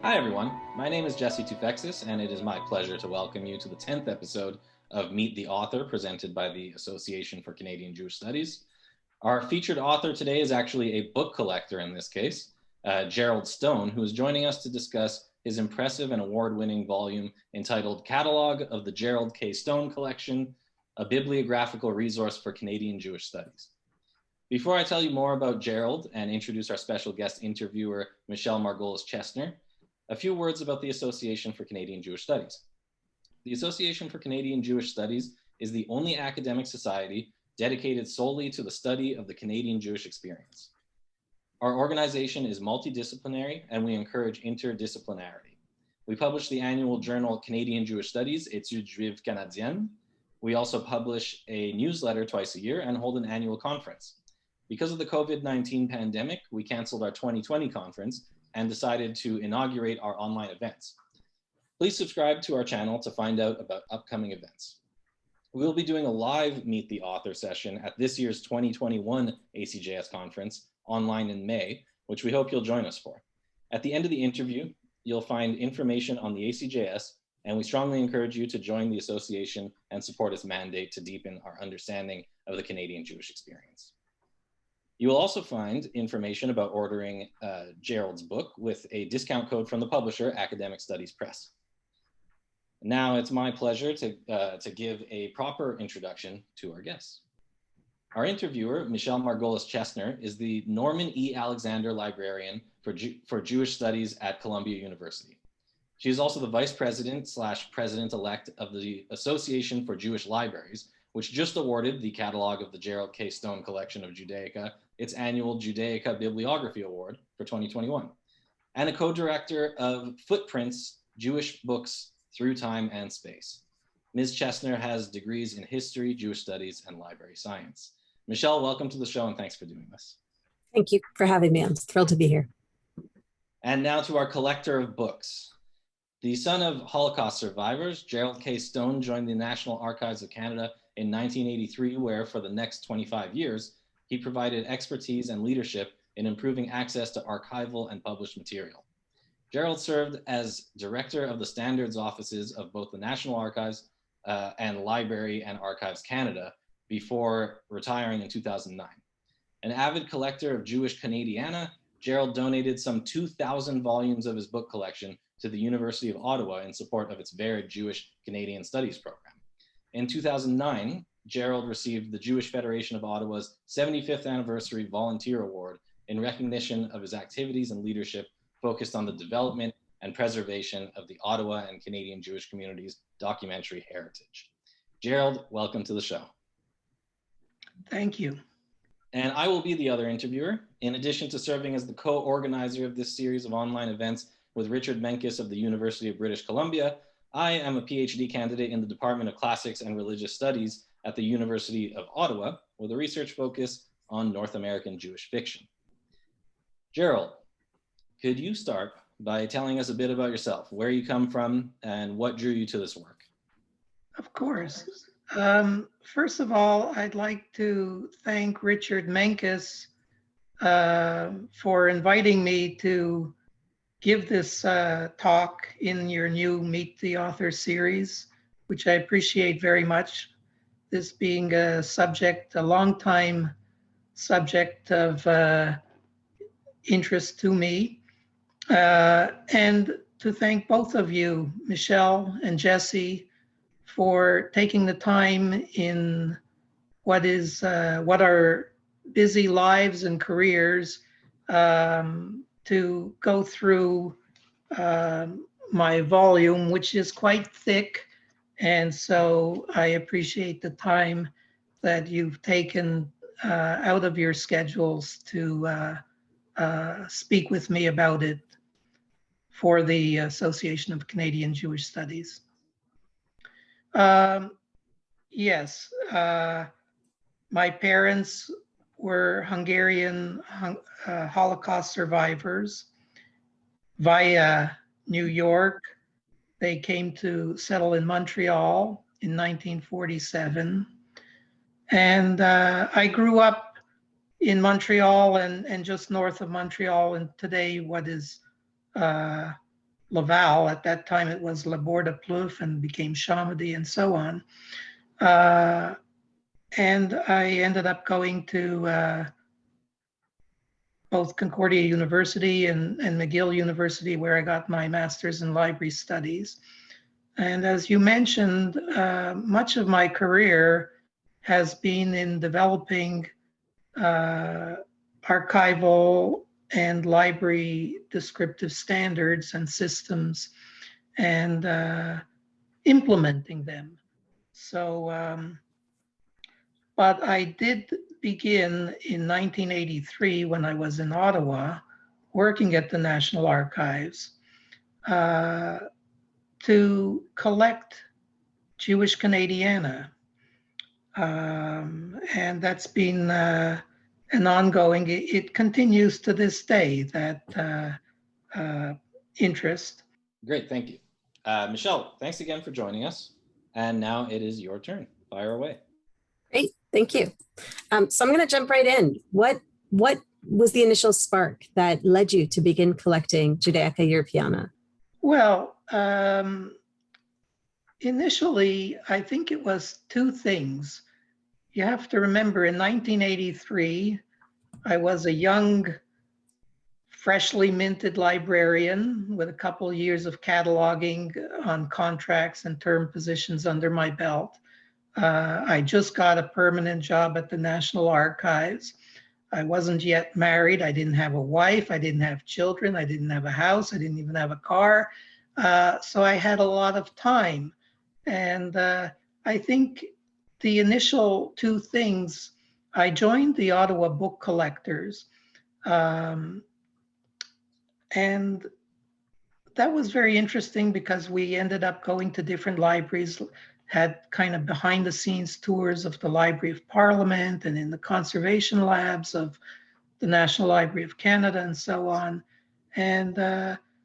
Hi everyone, my name is Jesse Toufexis, and it is my pleasure to welcome you to the 10th episode of Meet the Author, presented by the Association for Canadian Jewish Studies. Our featured author today is actually a book collector in this case, Gerald Stone, who is joining us to discuss his impressive and award-winning volume entitled Catalog of the Gerald K. Stone Collection, a bibliographical resource for Canadian Jewish Studies. Before I tell you more about Gerald and introduce our special guest interviewer, Michelle Margolis Chesner, a few words about the Association for Canadian Jewish Studies. The Association for Canadian Jewish Studies is the only academic society dedicated solely to the study of the Canadian Jewish experience. Our organization is multidisciplinary and we encourage interdisciplinarity. We publish the annual journal Canadian Jewish Studies, Études Juives Canadiennes. We also publish a newsletter twice a year and hold an annual conference. Because of the COVID-19 pandemic, we canceled our 2020 conference and decided to inaugurate our online events. Please subscribe to our channel to find out about upcoming events. We'll be doing a live Meet the Author session at this year's 2021 ACJS conference online in May, which we hope you'll join us for. At the end of the interview, you'll find information on the ACJS, and we strongly encourage you to join the association and support its mandate to deepen our understanding of the Canadian Jewish experience. You will also find information about ordering Gerald's book with a discount code from the publisher, Academic Studies Press. Now it's my pleasure to give a proper introduction to our guests. Our interviewer, Michelle Margolis Chesner, is the Norman E. Alexander Librarian for Jewish Studies at Columbia University. She is also the Vice President / President-elect of the Association for Jewish Libraries, which just awarded the catalog of the Gerald K. Stone Collection of Judaica its annual Judaica Bibliography Award for 2021, and a co-director of Footprints, Jewish Books Through Time and Space. Ms. Chesner has degrees in history, Jewish studies, and library science. Michelle, welcome to the show and thanks for doing this. Thank you for having me. I'm thrilled to be here. And now to our collector of books. The son of Holocaust survivors, Gerald K. Stone joined the National Archives of Canada in 1983, where for the next 25 years, he provided expertise and leadership in improving access to archival and published material. Gerald served as director of the standards offices of both the National Archives and Library and Archives Canada before retiring in 2009. An avid collector of Jewish Canadiana, Gerald donated some 2,000 volumes of his book collection to the University of Ottawa in support of its varied Jewish Canadian Studies program. In 2009, Gerald received the Jewish Federation of Ottawa's 75th Anniversary Volunteer Award in recognition of his activities and leadership focused on the development and preservation of the Ottawa and Canadian Jewish community's documentary heritage. Gerald, welcome to the show. Thank you. And I will be the other interviewer. In addition to serving as the co-organizer of this series of online events with Richard Menkes of the University of British Columbia, I am a PhD candidate in the Department of Classics and Religious Studies at the University of Ottawa, with a research focus on North American Jewish fiction. Gerald, could you start by telling us a bit about yourself, where you come from, and what drew you to this work? Of course. First of all, I'd like to thank Richard Menkes for inviting me to give this talk in your new Meet the Author series, which I appreciate very much. This being a long time subject of interest to me. And to thank both of you, Michelle and Jesse, for taking the time in what are busy lives and careers to go through my volume, which is quite thick. And so I appreciate the time that you've taken out of your schedules to speak with me about it for the Association of Canadian Jewish Studies. Yes, my parents were Hungarian Holocaust survivors via New York. They came to settle in Montreal in 1947. And I grew up in Montreal and just north of Montreal, and today what is Laval. At that time, it was Labor de Plouffe and became Chamedy and so on. And I ended up going to both Concordia University and McGill University, where I got my master's in library studies. And as you mentioned, much of my career has been in developing archival and library descriptive standards and systems and implementing them. So, but I did begin in 1983 when I was in Ottawa working at the National Archives to collect Jewish Canadiana. And that's been an ongoing, it continues to this day, that interest. Great, thank you. Michelle, thanks again for joining us. And now it is your turn. Fire away. Great, thank you. So I'm going to jump right in. What was the initial spark that led you to begin collecting Judaica Europeana? Well, initially, I think it was two things. You have to remember, in 1983, I was a young, freshly minted librarian with a couple of years of cataloging on contracts and term positions under my belt. I just got a permanent job at the National Archives. I wasn't yet married. I didn't have a wife. I didn't have children. I didn't have a house. I didn't even have a car. So I had a lot of time. And I think the initial two things, I joined the Ottawa Book Collectors. And that was very interesting because we ended up going to different libraries, had kind of behind the scenes tours of the Library of Parliament and in the conservation labs of the National Library of Canada and so on. And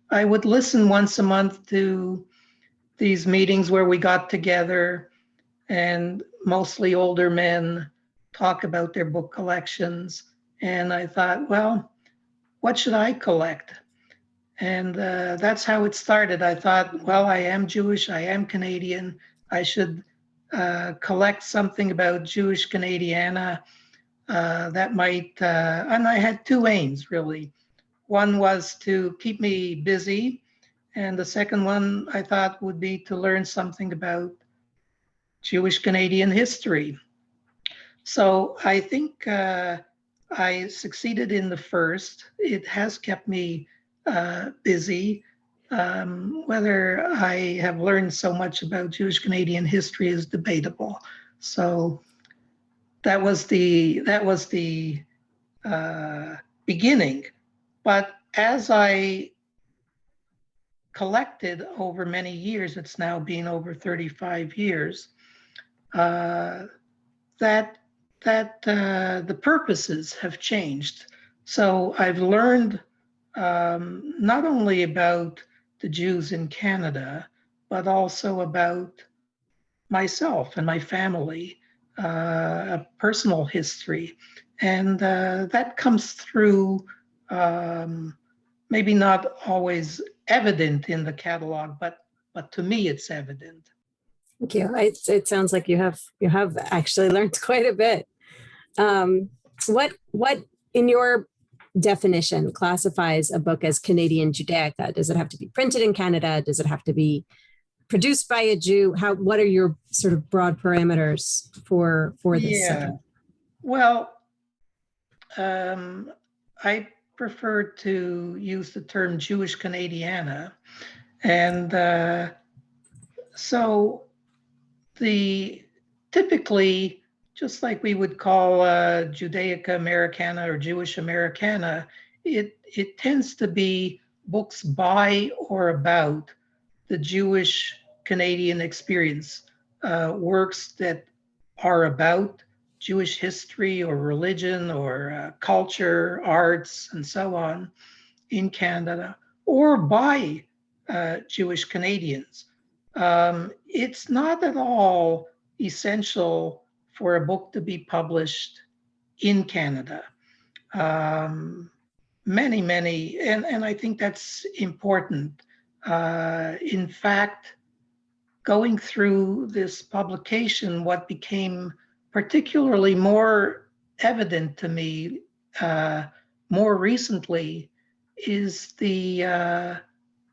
I would listen once a month to these meetings where we got together and mostly older men talk about their book collections. And I thought, well, what should I collect? And that's how it started. I thought, well, I am Jewish, I am Canadian. I should collect something about Jewish Canadiana that might, and I had two aims really. One was to keep me busy, and the second one I thought would be to learn something about Jewish Canadian history. So I think I succeeded in the first. It has kept me busy. Whether I have learned so much about Jewish Canadian history is debatable. So that was the beginning. But as I collected over many years, it's now been over 35 years, that the purposes have changed. So I've learned not only about the Jews in Canada, but also about myself and my family, a personal history. And that comes through, maybe not always evident in the catalog, but to me it's evident. Thank you. It sounds like you have actually learned quite a bit. What in your definition classifies a book as Canadian Judaica? Does it have to be printed in Canada? Does it have to be produced by a Jew? What are your sort of broad parameters for this subject? Well, I prefer to use the term Jewish Canadiana, and so typically, just like we would call Judaica Americana or Jewish Americana, it tends to be books by or about the Jewish Canadian experience, works that are about Jewish history or religion or culture, arts, and so on in Canada, or by Jewish Canadians. It's not at all essential for a book to be published in Canada. Many, and I think that's important. In fact, going through this publication, what became particularly more evident to me more recently is the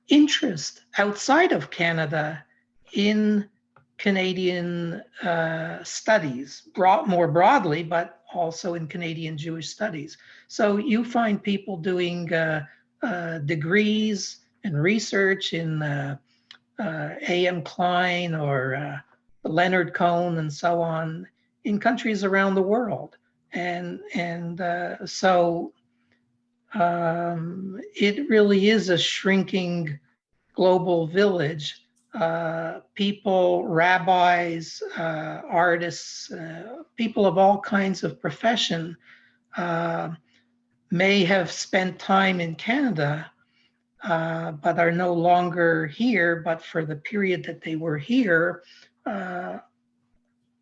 interest outside of Canada in Canadian studies, more broadly, but also in Canadian Jewish studies. So you find people doing degrees and research in A.M. Klein or Leonard Cohen and so on in countries around the world. So it really is a shrinking global village. People, rabbis, artists, people of all kinds of profession may have spent time in Canada, but are no longer here, but for the period that they were here,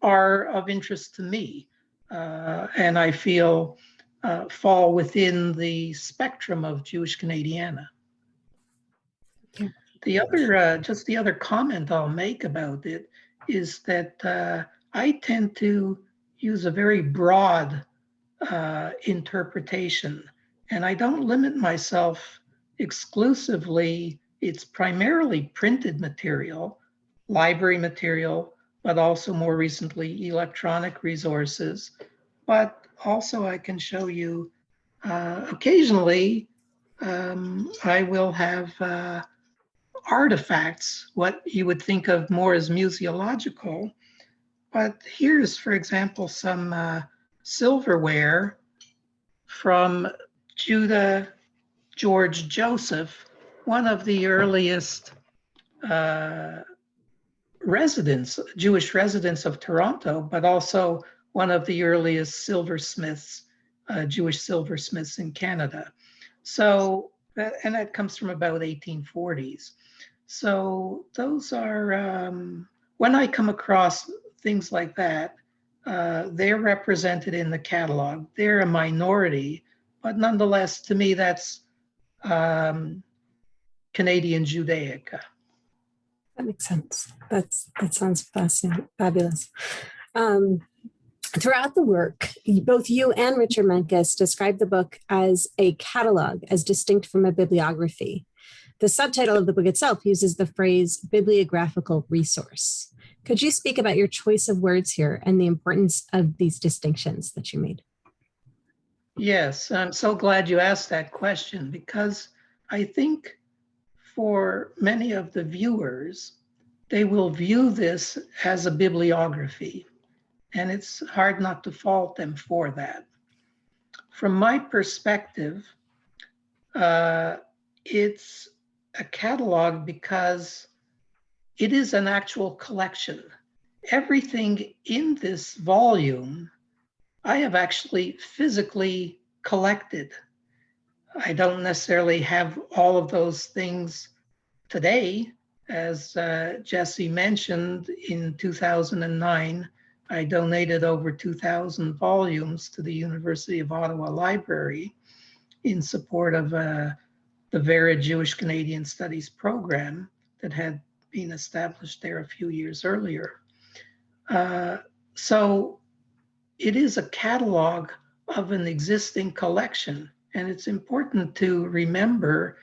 are of interest to me. And I feel fall within the spectrum of Jewish Canadiana. Okay. The other comment I'll make about it is that I tend to use a very broad interpretation, and I don't limit myself exclusively. It's primarily printed material, library material, but also more recently electronic resources. But also I can show you occasionally I will have artifacts, what you would think of more as museological. But here's, for example, some silverware from Judah George Joseph, one of the earliest Jewish residents of Toronto, but also one of the earliest silversmiths, Jewish silversmiths in Canada. So, and that comes from about 1840s. So those are, when I come across things like that, they're represented in the catalog. They're a minority, but nonetheless, to me, that's Canadian Judaica. That makes sense. That sounds fascinating, fabulous. Throughout the work, both you and Richard Menkes describe the book as a catalog, as distinct from a bibliography. The subtitle of the book itself uses the phrase bibliographical resource. Could you speak about your choice of words here and the importance of these distinctions that you made? Yes, I'm so glad you asked that question, because I think for many of the viewers, they will view this as a bibliography, and it's hard not to fault them for that. From my perspective, it's a catalog because it is an actual collection. Everything in this volume, I have actually physically collected. I don't necessarily have all of those things today. As Jesse mentioned, in 2009, I donated over 2,000 volumes to the University of Ottawa Library in support of the VERA Jewish Canadian Studies program that had been established there a few years earlier. So it is a catalog of an existing collection. And it's important to remember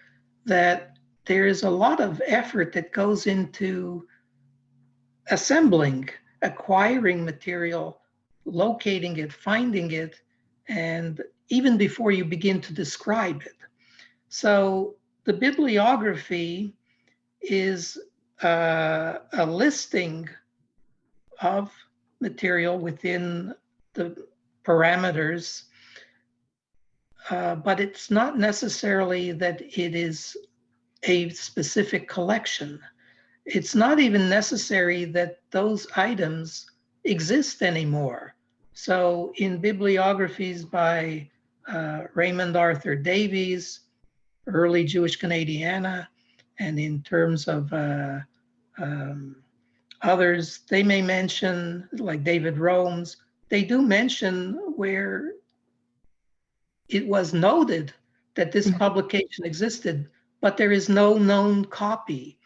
that there is a lot of effort that goes into assembling, acquiring material, locating it, finding it, and even before you begin to describe it. So the bibliography is a listing of material within the parameters, but it's not necessarily that it is a specific collection. It's not even necessary that those items exist anymore. So in bibliographies by Raymond Arthur Davies, early Jewish Canadiana, and in terms of others, they may mention, like David Romes, they do mention where it was noted that this publication existed, but there is no known copy.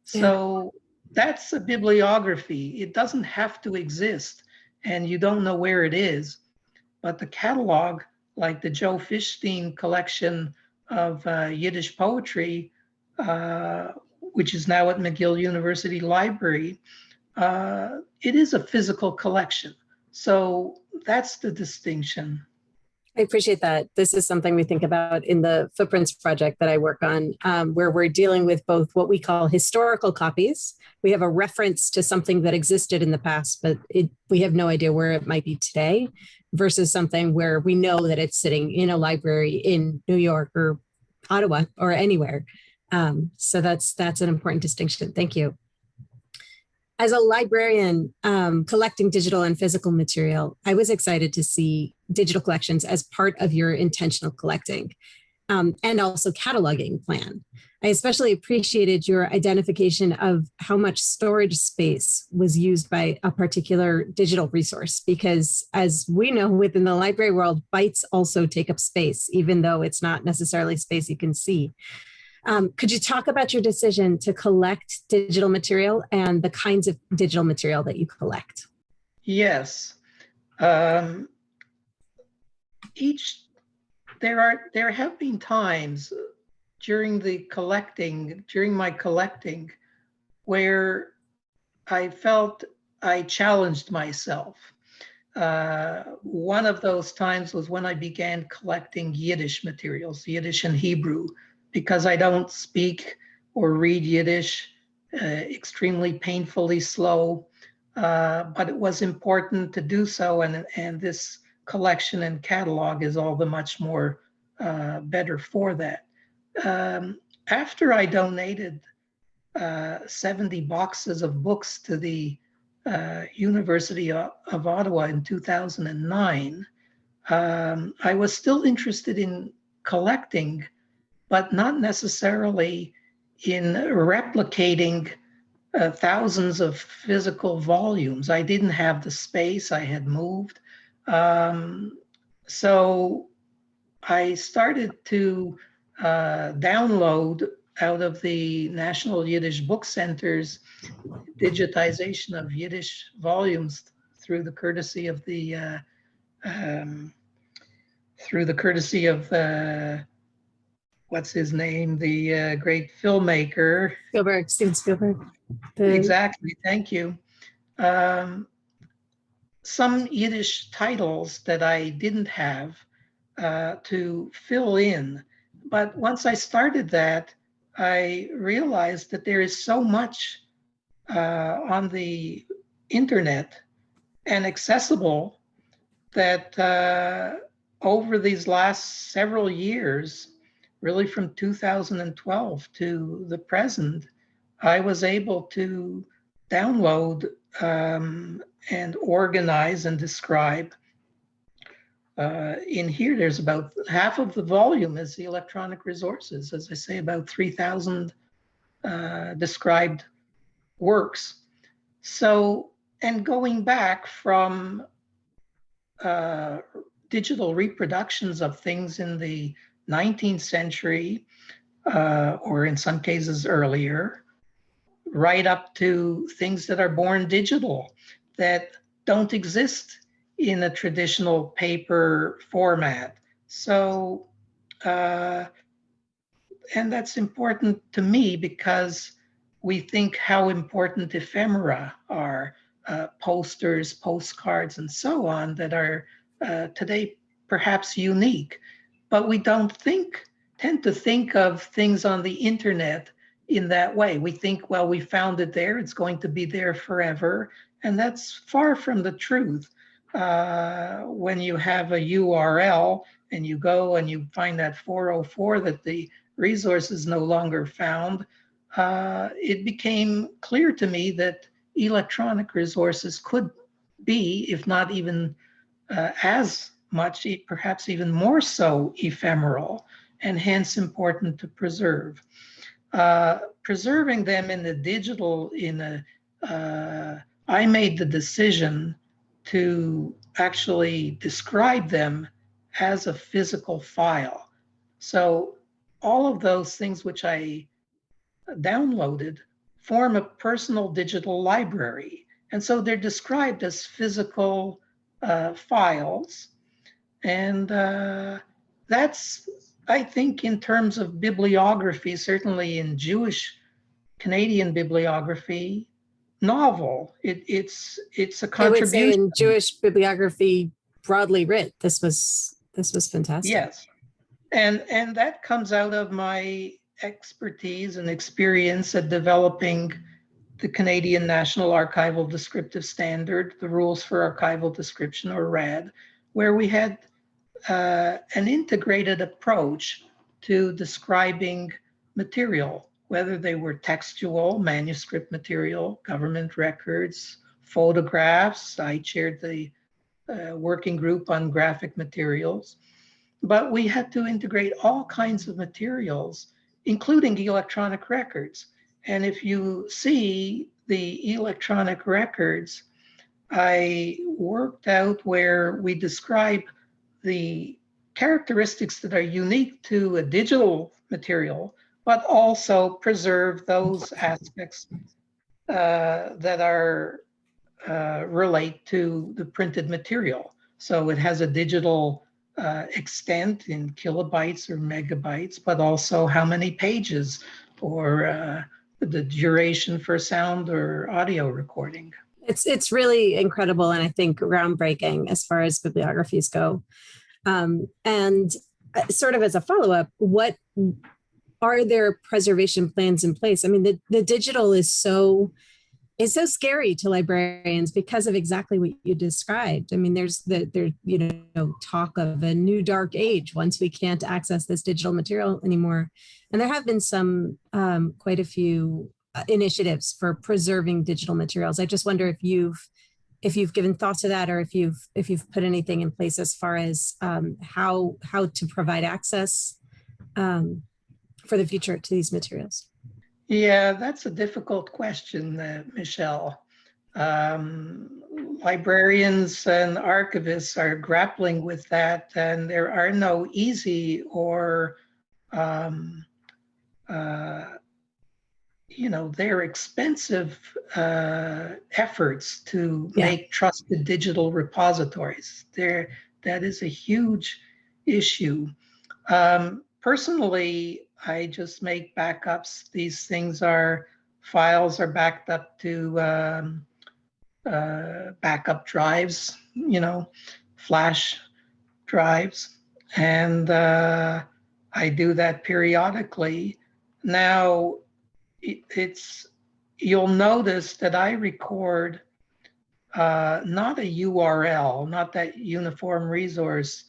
So that's a bibliography. It doesn't have to exist, and you don't know where it is. But the catalog, like the Joe Fishstein collection of Yiddish poetry, which is now at McGill University Library, it is a physical collection. So that's the distinction. I appreciate that. This is something we think about in the Footprints project that I work on, where we're dealing with both what we call historical copies. We have a reference to something that existed in the past, but we have no idea where it might be today, versus something where we know that it's sitting in a library in New York or Ottawa or anywhere. So that's an important distinction. Thank you. As a librarian collecting digital and physical material, I was excited to see digital collections as part of your intentional collecting and also cataloging plan. I especially appreciated your identification of how much storage space was used by a particular digital resource, because as we know within the library world, bytes also take up space, even though it's not necessarily space you can see. Could you talk about your decision to collect digital material and the kinds of digital material that you collect? Yes. There have been times during my collecting, where I felt I challenged myself. One of those times was when I began collecting Yiddish materials, Yiddish and Hebrew, because I don't speak or read Yiddish, extremely painfully slow, but it was important to do so, and this collection and catalog is all the much more better for that. After I donated 70 boxes of books to the University of Ottawa in 2009, I was still interested in collecting, but not necessarily in replicating thousands of physical volumes. I didn't have the space, I had moved. So I started to download out of the National Yiddish Book Center's digitization of Yiddish volumes through the courtesy of what's his name? The great filmmaker. Steven Spielberg. Exactly, thank you. Some Yiddish titles that I didn't have to fill in. But once I started that, I realized that there is so much on the internet and accessible that over these last several years, really from 2012 to the present, I was able to download and organize and describe. In here, there's about half of the volume is the electronic resources, as I say, about 3,000 described works. So, and going back from digital reproductions of things in the 19th century, or in some cases earlier, right up to things that are born digital that don't exist in a traditional paper format. So, and that's important to me because we think how important ephemera are, posters, postcards, and so on, that are today perhaps unique. But we don't tend to think of things on the internet in that way. We think, well, we found it there, it's going to be there forever. And that's far from the truth. When you have a URL and you go and you find that 404 that the resource is no longer found, it became clear to me that electronic resources could be, if not even as much, perhaps even more so, ephemeral, and hence important to preserve. Preserving them in the digital, I made the decision to actually describe them as a physical file. So all of those things which I downloaded form a personal digital library. And so they're described as physical files. And that's, I think, in terms of bibliography, certainly in Jewish Canadian bibliography, novel. It's a contribution. I would say in Jewish bibliography broadly writ, this was fantastic. Yes, and that comes out of my expertise and experience at developing the Canadian National Archival Descriptive Standard, the Rules for Archival Description, or RAD, where we had an integrated approach to describing material, whether they were textual, manuscript material, government records, photographs. I chaired the working group on graphic materials. But we had to integrate all kinds of materials, including electronic records. And if you see the electronic records, I worked out where we describe the characteristics that are unique to a digital material, but also preserve those aspects that are relate to the printed material. So it has a digital extent in kilobytes or megabytes, but also how many pages or the duration for sound or audio recording. It's really incredible, and I think groundbreaking as far as bibliographies go. And sort of as a follow-up, what are there preservation plans in place? I mean, the digital is so scary to librarians because of exactly what you described. I mean, there's talk of a new dark age once we can't access this digital material anymore. And there have been some quite a few initiatives for preserving digital materials. I just wonder if you've given thought to that, or if you've put anything in place as far as how to provide access for the future to these materials. Yeah, that's a difficult question, Michelle. Librarians and archivists are grappling with that, and there are no easy or they're expensive efforts to make trusted digital repositories. That is a huge issue. Personally, I just make backups. These files are backed up to backup drives, flash drives. And I do that periodically. Now, you'll notice that I record not a URL, not that uniform resource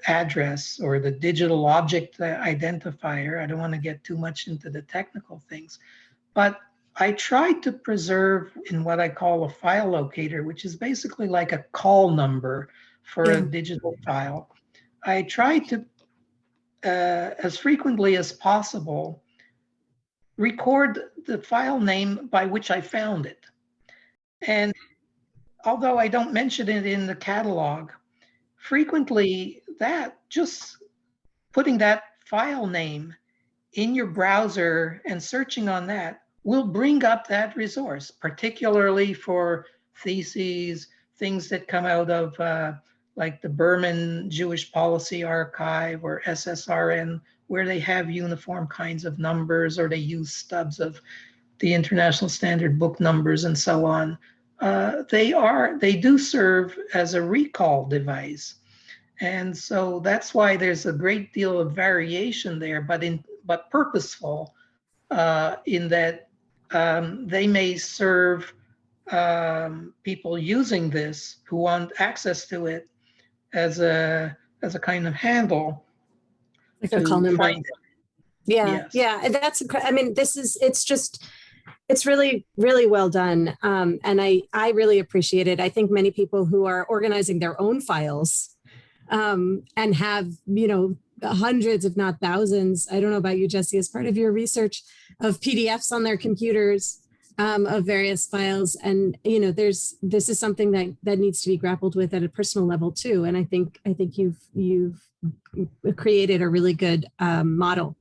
address or the digital object identifier. I don't want to get too much into the technical things, but I try to preserve in what I call a file locator, which is basically like a call number for a digital file. I try to, as frequently as possible, record the file name by which I found it. And although I don't mention it in the catalog, frequently that just putting that file name in your browser and searching on that will bring up that resource, particularly for theses, things that come out of like the Berman Jewish Policy Archive or SSRN, where they have uniform kinds of numbers, or they use stubs of the International Standard Book numbers and so on. They do serve as a recall device. And so that's why there's a great deal of variation there, but purposeful in that they may serve people using this who want access to it as a kind of handle. Like a call number. Find it. Yeah, yes. Yeah. That's, I mean, it's really, really well done. And I really appreciate it. I think many people who are organizing their own files and have, hundreds, if not thousands, I don't know about you, Jesse, as part of your research of PDFs on their computers, of various files. And, you know, this is something that needs to be grappled with at a personal level too. And I think you've created a really good model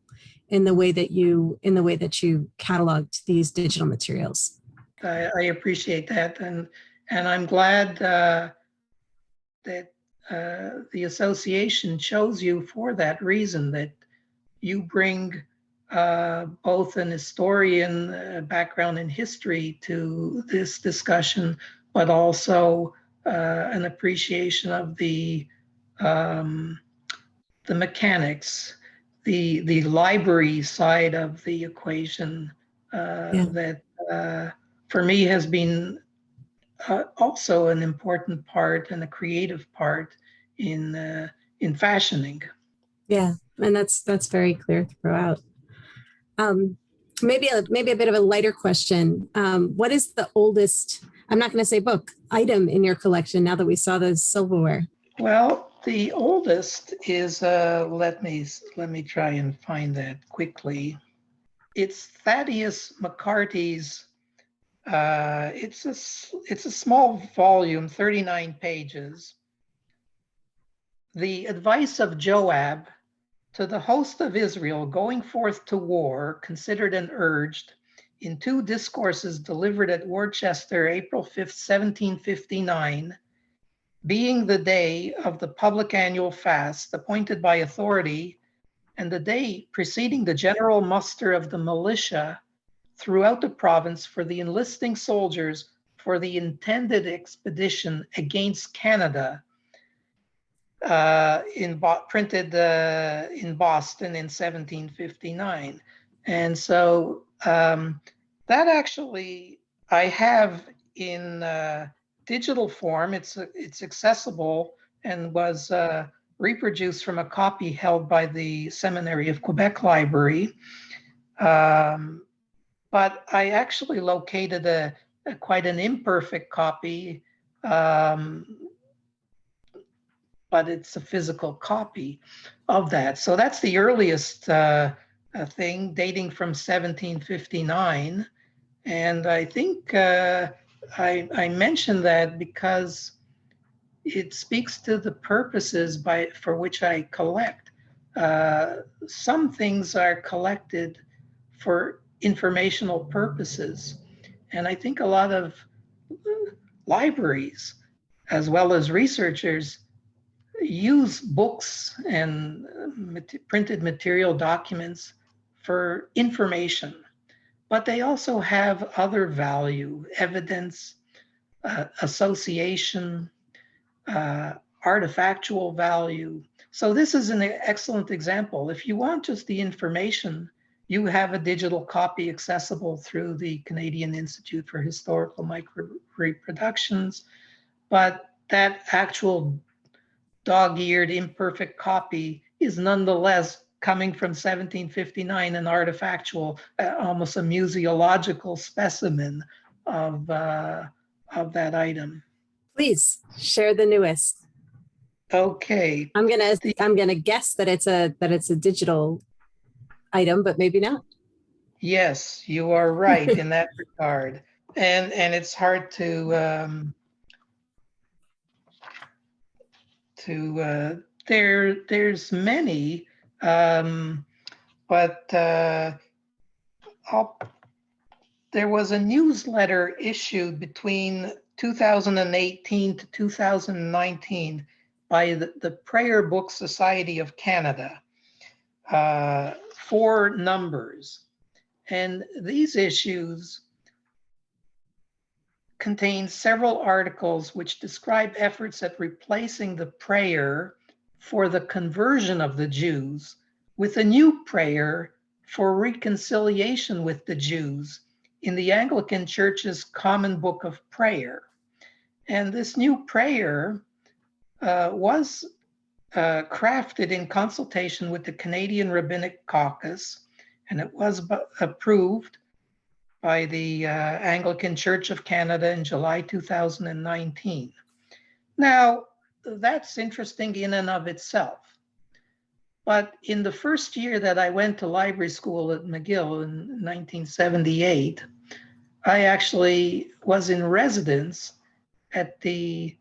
in the way that you cataloged these digital materials. I appreciate that, and I'm glad that the association chose you for that reason, that you bring both an historian background in history to this discussion, but also an appreciation of the mechanics, the library side of the equation that for me has been also an important part and a creative part in fashioning. Yeah, and that's very clear throughout. Maybe a bit of a lighter question. What is the oldest, I'm not going to say book, item in your collection now that we saw the silverware? Well, the oldest is, let me try and find that quickly. It's Thaddeus McCarty's, it's a small volume, 39 pages. The advice of Joab to the host of Israel going forth to war, considered and urged in 2 discourses delivered at Worcester, April 5th, 1759, being the day of the public annual fast appointed by authority, and the day preceding the general muster of the militia throughout the province for the enlisting soldiers for the intended expedition against Canada, printed in Boston in 1759. And so that actually I have in digital form. It's accessible and was reproduced from a copy held by the Seminary of Quebec Library. But I actually located a quite an imperfect copy, but it's a physical copy of that. So that's the earliest thing, dating from 1759. And I think I mentioned that because it speaks to the purposes for which I collect. Some things are collected for informational purposes. And I think a lot of libraries, as well as researchers, use books and printed material documents for information, but they also have other value, evidence, association, artifactual value. So this is an excellent example. If you want just the information, you have a digital copy accessible through the Canadian Institute for Historical Micro-Reproductions, but that actual dog-eared imperfect copy is nonetheless coming from 1759, an artifactual, almost a museological specimen of that item. Please share the newest. Okay. I'm gonna guess that it's a digital item, but maybe not. Yes, you are right in that regard, and it's hard there's many, but there was a newsletter issued between 2018 to 2019 by the Prayer Book Society of Canada, 4 numbers. And these issues contain several articles which describe efforts at replacing the prayer for the conversion of the Jews with a new prayer for reconciliation with the Jews in the Anglican Church's Common Book of Prayer. And this new prayer was crafted in consultation with the Canadian Rabbinic Caucus, and it was approved by the Anglican Church of Canada in July 2019. Now, that's interesting in and of itself. But in the first year that I went to library school at McGill in 1978, I actually was in residence at the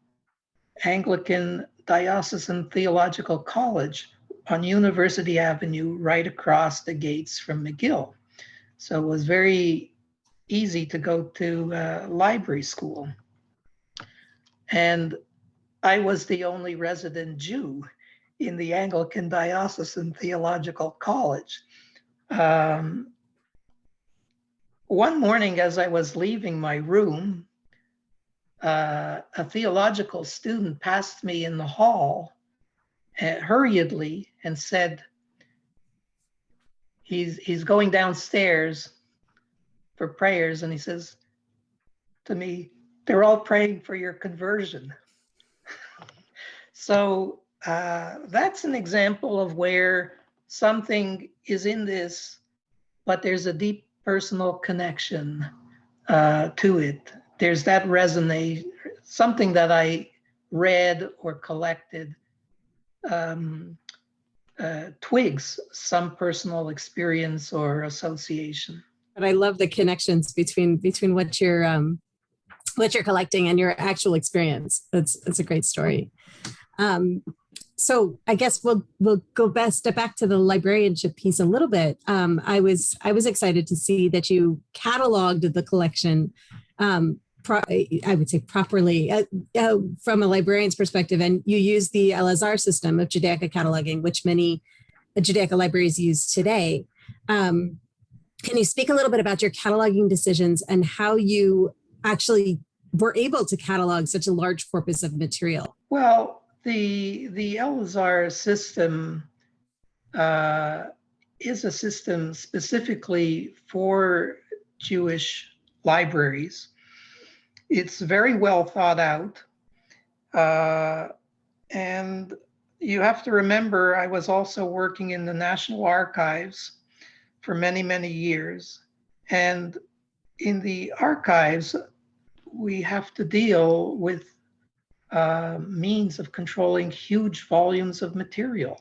Anglican Diocesan Theological College on University Avenue, right across the gates from McGill. So it was very easy to go to library school. And I was the only resident Jew in the Anglican Diocesan Theological College. One morning, as I was leaving my room, a theological student passed me in the hall hurriedly and said, he's going downstairs for prayers, and he says to me, "They're all praying for your conversion." So that's an example of where something is in this, but there's a deep personal connection to it. There's that resonate, something that I read or collected twigs some personal experience or association. But I love the connections between what you're collecting and your actual experience. That's a great story. So I guess we'll step back to the librarianship piece a little bit. I was excited to see that you cataloged the collection, I would say properly from a librarian's perspective, and you use the Elazar system of Judaica cataloging, which many Judaica libraries use today. Can you speak a little bit about your cataloging decisions and how you actually were able to catalog such a large corpus of material? Well, the Elazar system is a system specifically for Jewish libraries. It's very well thought out. And you have to remember, I was also working in the National Archives for many, many years. And in the archives, we have to deal with means of controlling huge volumes of material,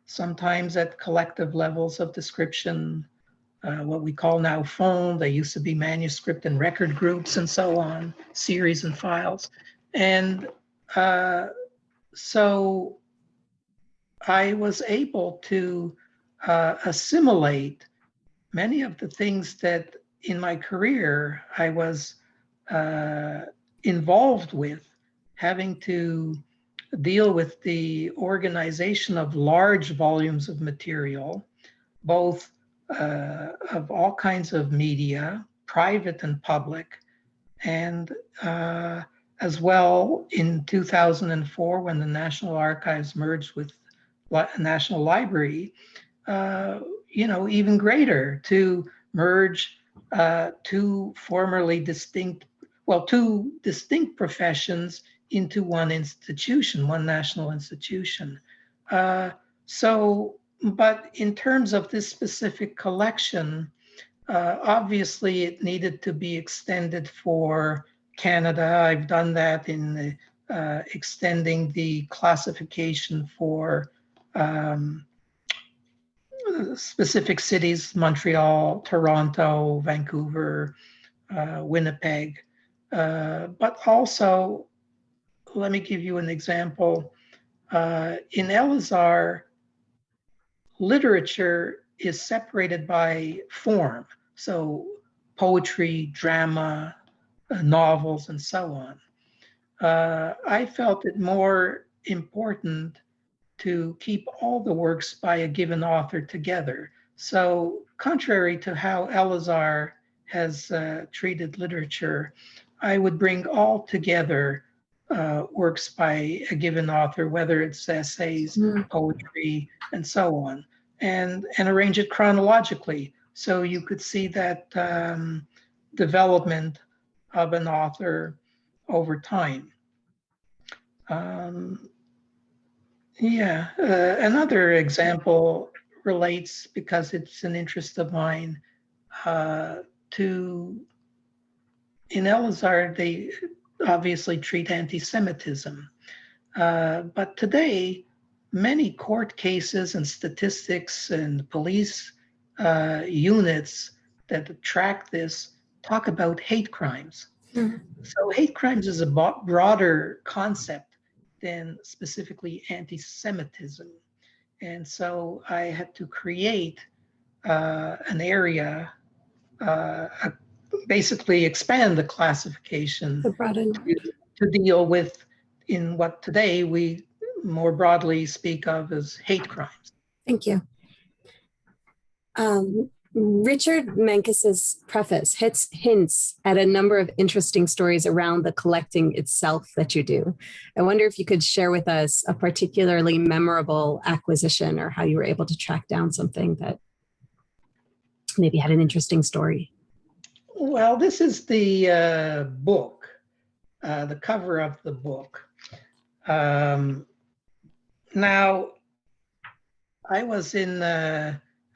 sometimes at collective levels of description, what we call now phone. They used to be manuscript and record groups and so on, series and files. And so I was able to assimilate many of the things that in my career I was involved with, having to deal with the organization of large volumes of material, both of all kinds of media, private and public, and as well in 2004 when the National Archives merged with National Library, even greater, to merge two distinct professions into one institution, one national institution. But in terms of this specific collection, obviously it needed to be extended for Canada. I've done that in extending the classification for specific cities, Montreal, Toronto, Vancouver, Winnipeg. But also, let me give you an example. In Elazar, literature is separated by form, so poetry, drama, novels, and so on. I felt it more important to keep all the works by a given author together. So contrary to how Elazar has treated literature, I would bring all together works by a given author, whether it's essays, poetry, and so on, and arrange it chronologically. So you could see that development of an author over time. Another example relates, because it's an interest of mine, in Elazar, they obviously treat anti-Semitism. But today, many court cases and statistics and police units that track this talk about hate crimes. So hate crimes is a broader concept than specifically anti-Semitism. And so I had to create an area, basically expand the classification to deal with in what today we more broadly speak of as hate crimes. Thank you. Richard Menkes's preface hints at a number of interesting stories around the collecting itself that you do. I wonder if you could share with us a particularly memorable acquisition or how you were able to track down something that maybe had an interesting story. Well, this is the book, the cover of the book. Now, I was in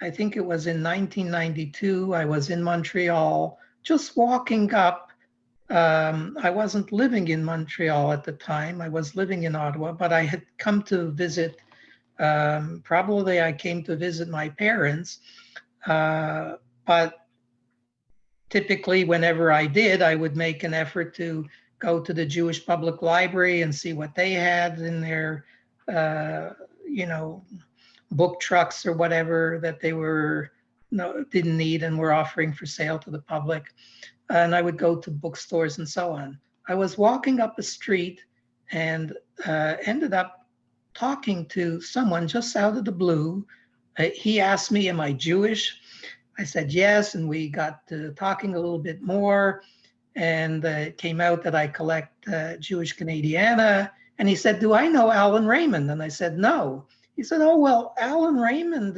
I think it was in 1992. I was in Montreal, just walking up. I wasn't living in Montreal at the time. I was living in Ottawa, but I had come to visit. Probably I came to visit my parents. But typically, whenever I did, I would make an effort to go to the Jewish Public Library and see what they had in their, book trucks or whatever that they didn't need and were offering for sale to the public. And I would go to bookstores and so on. I was walking up a street and ended up talking to someone just out of the blue. He asked me, am I Jewish? I said yes, and we got to talking a little bit more, and it came out that I collect Jewish Canadiana. And he said, do I know Alan Raymond? And I said, no. He said, oh, well, Alan Raymond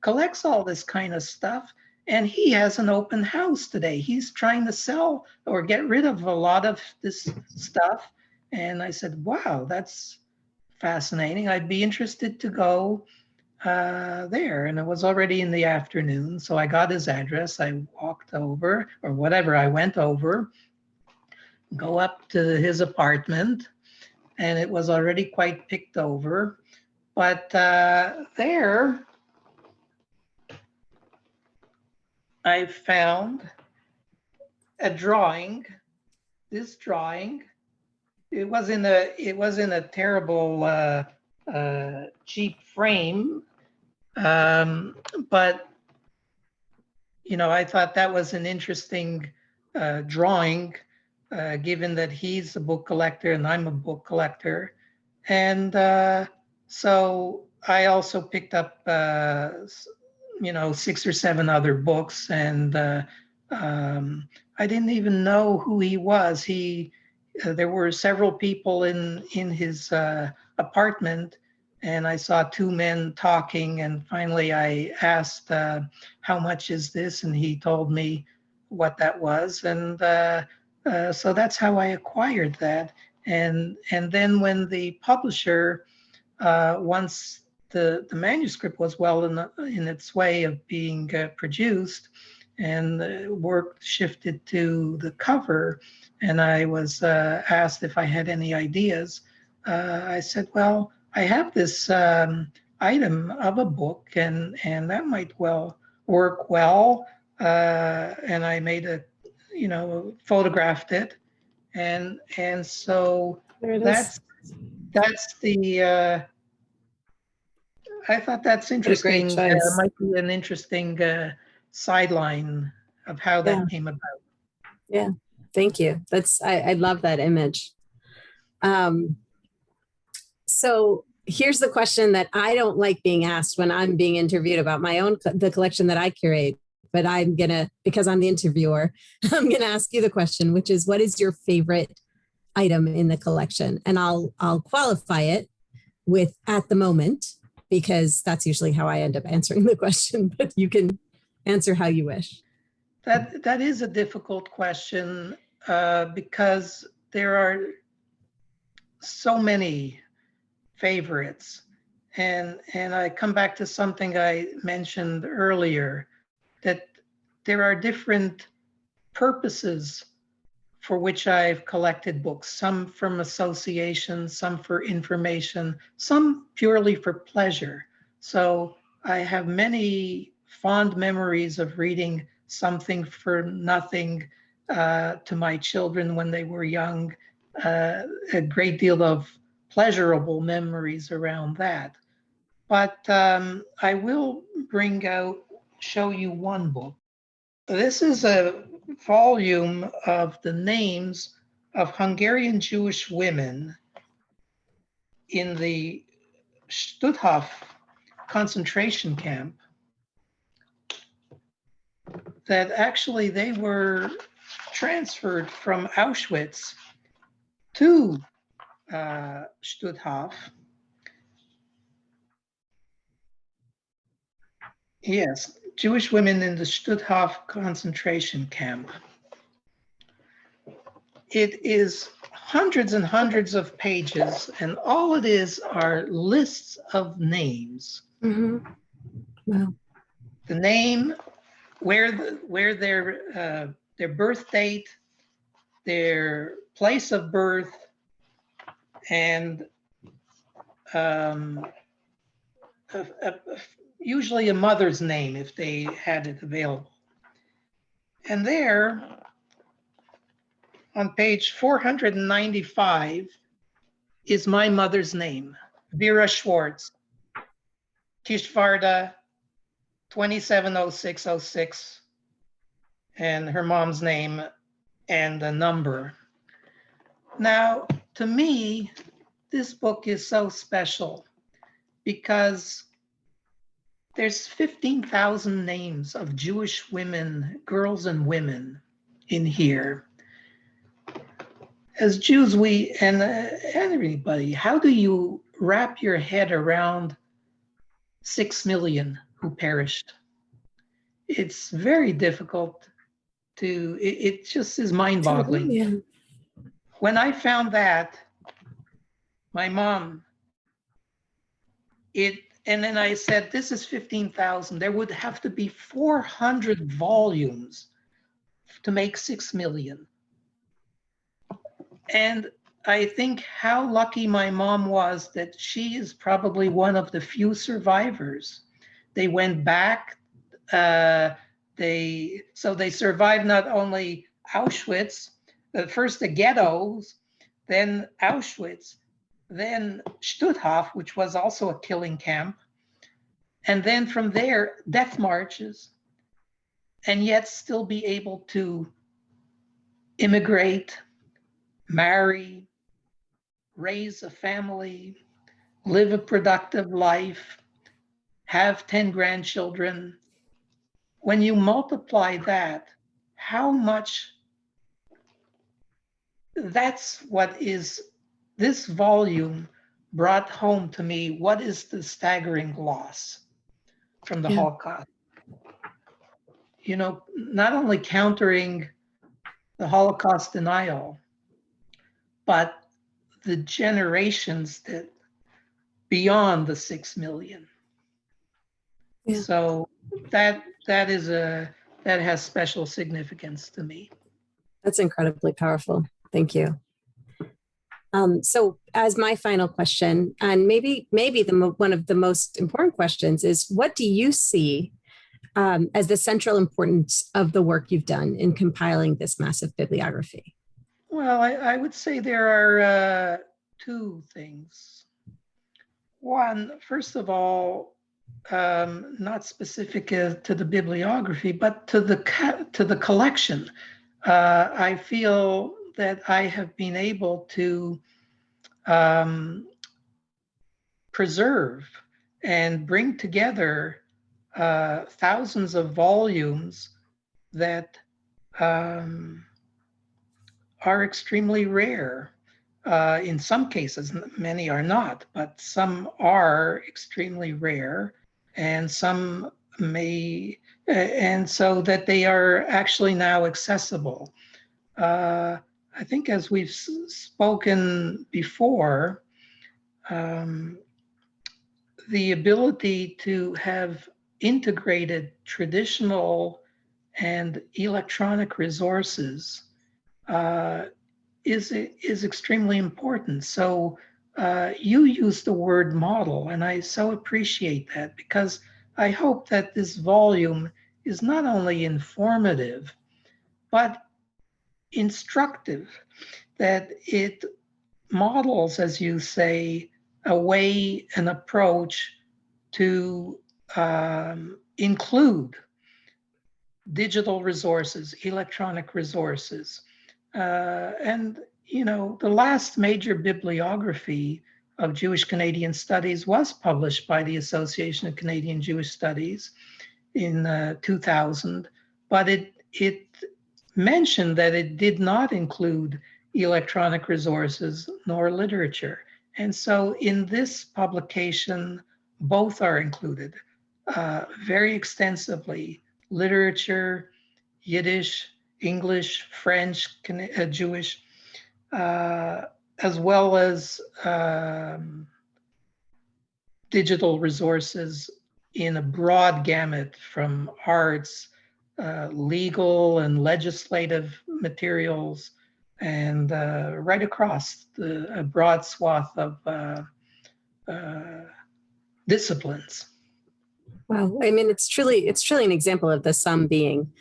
collects all this kind of stuff, and he has an open house today. He's trying to sell or get rid of a lot of this stuff. And I said, wow, that's fascinating. I'd be interested to go there. And it was already in the afternoon. So I got his address. I walked over, or whatever, I went over, go up to his apartment, and it was already quite picked over. But there, I found a drawing. This drawing, it was in a terrible cheap frame, but I thought that was an interesting drawing, given that he's a book collector and I'm a book collector, and so I also picked up 6 or 7 other books, and I didn't even know who he was. There were several people in his apartment, and I saw 2 men talking, and finally I asked, how much is this? And he told me what that was, and so that's how I acquired that. And then when the publisher, once the manuscript was well in its way of being produced, and the work shifted to the cover, and I was asked if I had any ideas, I said, well, I have this item of a book, and that might well work well, and I made photographed it, and so that's the I thought that's interesting. Might be an interesting sideline of how that came about. Yeah, thank you. I love that image. So here's the question that I don't like being asked when I'm being interviewed about the collection that I curate, but because I'm the interviewer, I'm gonna ask you the question, which is, what is your favorite item in the collection? And I'll qualify it with "at the moment," because that's usually how I end up answering the question, but you can answer how you wish. That is a difficult question because there are so many favorites. And I come back to something I mentioned earlier, that there are different purposes for which I've collected books, some from association, some for information, some purely for pleasure. So I have many fond memories of reading something for nothing to my children when they were young. A great deal of pleasurable memories around that. But I will show you one book. This is a volume of the names of Hungarian Jewish women in the Stutthof concentration camp, that actually they were transferred from Auschwitz to Stutthof. Yes, Jewish women in the Stutthof concentration camp. It is hundreds and hundreds of pages, and all it is are lists of names. Mm-hmm. Wow. The name, where their birth date, their place of birth, and usually a mother's name if they had it available. And there, on page 495, is my mother's name, Vera Schwartz, Kishvarda, 270606, and her mom's name and the number. Now, to me, this book is so special because there's 15,000 names of Jewish women, girls and women in here. As Jews, and everybody, how do you wrap your head around 6 million who perished? It's very difficult to, it just is mind-boggling. Yeah. When I found that, my mom, and then I said, this is 15,000. There would have to be 400 volumes to make 6 million. And I think how lucky my mom was that she is probably one of the few survivors. They went back. They survived not only Auschwitz, first the ghettos, then Auschwitz, then Stutthof, which was also a killing camp, and then from there, death marches, and yet still be able to immigrate, marry, raise a family, live a productive life, have 10 grandchildren. When you multiply that, how much, that's what is, this volume brought home to me what is the staggering loss from the Holocaust. You know, not only countering the Holocaust denial, but the generations that beyond the 6 million. Yeah. So that has special significance to me. That's incredibly powerful. Thank you. So as my final question, and maybe one of the most important questions is, what do you see as the central importance of the work you've done in compiling this massive bibliography? Well, I would say there are two things. One, first of all, not specific to the bibliography, but to the collection. I feel that I have been able to preserve and bring together thousands of volumes that are extremely rare. In some cases, many are not, but some are extremely rare, and some may, and so that they are actually now accessible. I think, as we've spoken before, the ability to have integrated traditional and electronic resources is extremely important. So you use the word model, and I so appreciate that, because I hope that this volume is not only informative, but instructive, that it models, as you say, a way, an approach to include digital resources, electronic resources. And, you know, the last major bibliography of Jewish Canadian Studies was published by the Association of Canadian Jewish Studies in 2000, but it mentioned that it did not include electronic resources nor literature. And so in this publication, both are included very extensively: literature, Yiddish, English, French, Jewish, as well as digital resources in a broad gamut, from arts, legal and legislative materials, and right across a broad swath of disciplines. Wow. I mean, it's truly an example of the sum being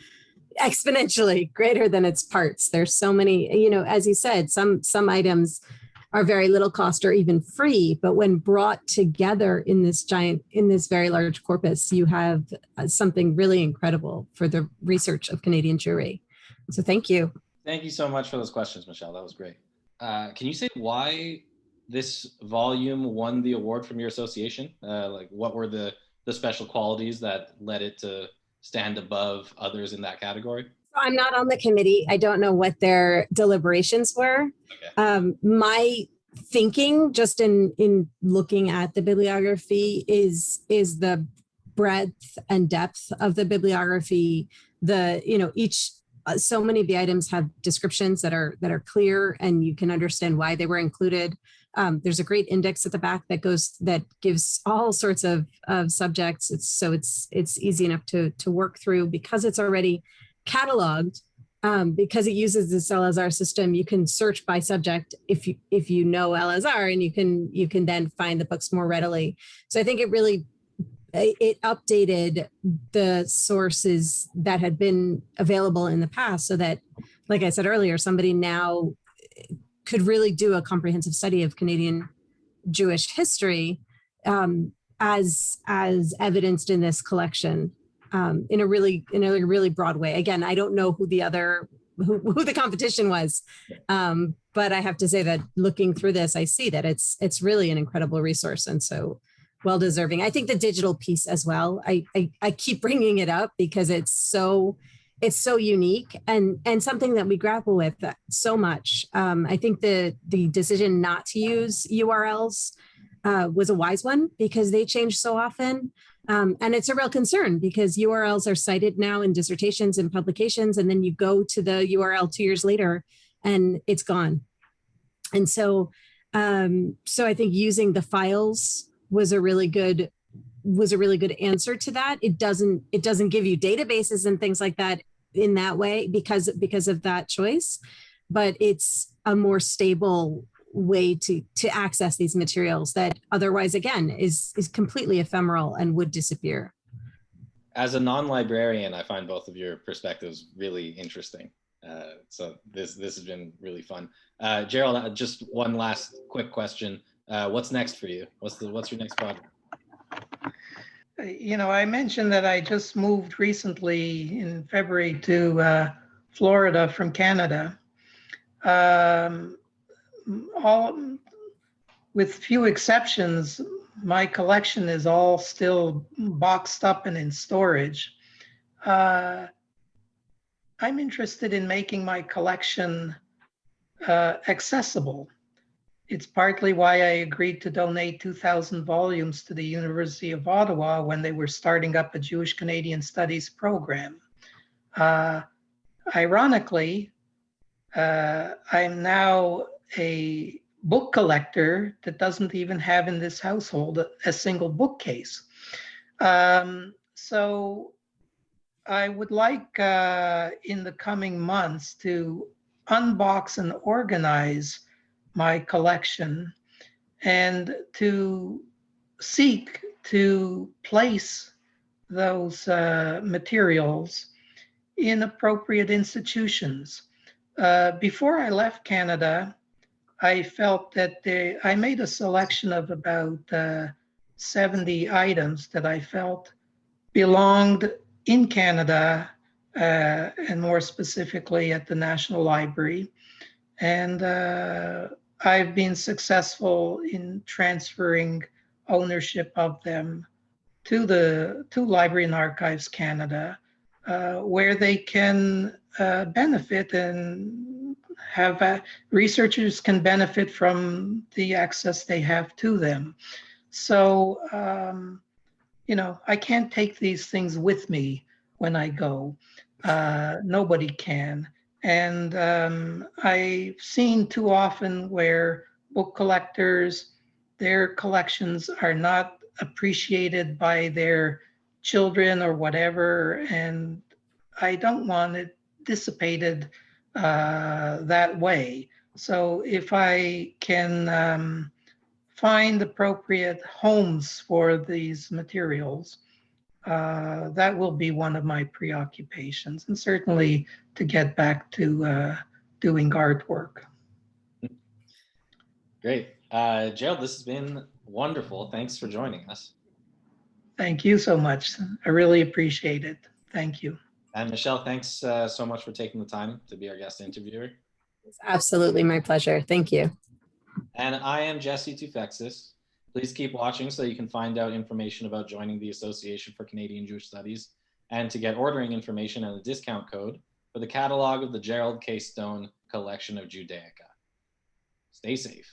exponentially greater than its parts. There's so many, you know, as you said, some items are very little cost or even free, but when brought together in this very large corpus, you have something really incredible for the research of Canadian Jewry. So thank you. Thank you so much for those questions, Michelle. That was great. Can you say why this volume won the award from your association? Like, what were the special qualities that led it to stand above others in that category? I'm not on the committee. I don't know what their deliberations were. Okay. My thinking, just in looking at the bibliography, is the breadth and depth of the bibliography. So many of the items have descriptions that are clear, and you can understand why they were included. There's a great index at the back that gives all sorts of subjects. It's easy enough to work through because it's already cataloged. Because it uses this LSR system, you can search by subject if you know LSR, and you can then find the books more readily. So I think it updated the sources that had been available in the past, so that, like I said earlier, somebody now could really do a comprehensive study of Canadian Jewish history as evidenced in this collection. In a really broad way. Again, I don't know who the competition was, but I have to say that looking through this, I see that it's really an incredible resource, and so well deserving. I think the digital piece as well. I keep bringing it up because it's so unique and something that we grapple with so much. I think the decision not to use URLs was a wise one because they change so often. And it's a real concern because URLs are cited now in dissertations and publications, and then you go to the URL 2 years later and it's gone. And so I think using the files was a really good answer to that. It doesn't give you databases and things like that in that way because of that choice, but it's a more stable way to access these materials that otherwise, again, is completely ephemeral and would disappear. As a non-librarian, I find both of your perspectives really interesting. So this has been really fun. Gerald, just one last quick question. What's next for you? What's your next project? You know, I mentioned that I just moved recently in February to Florida from Canada. With few exceptions, my collection is all still boxed up and in storage. I'm interested in making my collection accessible. It's partly why I agreed to donate 2,000 volumes to the University of Ottawa when they were starting up a Jewish Canadian Studies program. Ironically, I'm now a book collector that doesn't even have in this household a single bookcase. So I would like in the coming months to unbox and organize my collection and to seek to place those materials in appropriate institutions. Before I left Canada, I felt that I made a selection of about 70 items that I felt belonged in Canada, and more specifically at the National Library. And I've been successful in transferring ownership of them to Library and Archives Canada, where they can benefit and have researchers can benefit from the access they have to them. So, I can't take these things with me when I go. Nobody can. And I've seen too often where book collectors, their collections are not appreciated by their children or whatever, and I don't want it dissipated that way. So if I can find appropriate homes for these materials, that will be one of my preoccupations, and certainly to get back to doing artwork. Great. Gerald, this has been wonderful. Thanks for joining us. Thank you so much. I really appreciate it. Thank you. And Michelle, thanks so much for taking the time to be our guest interviewer. It's absolutely my pleasure. Thank you. And I am Jesse Toufexis. Please keep watching so you can find out information about joining the Association for Canadian Jewish Studies and to get ordering information and a discount code for the catalog of the Gerald K. Collection of Judaica. Stay safe.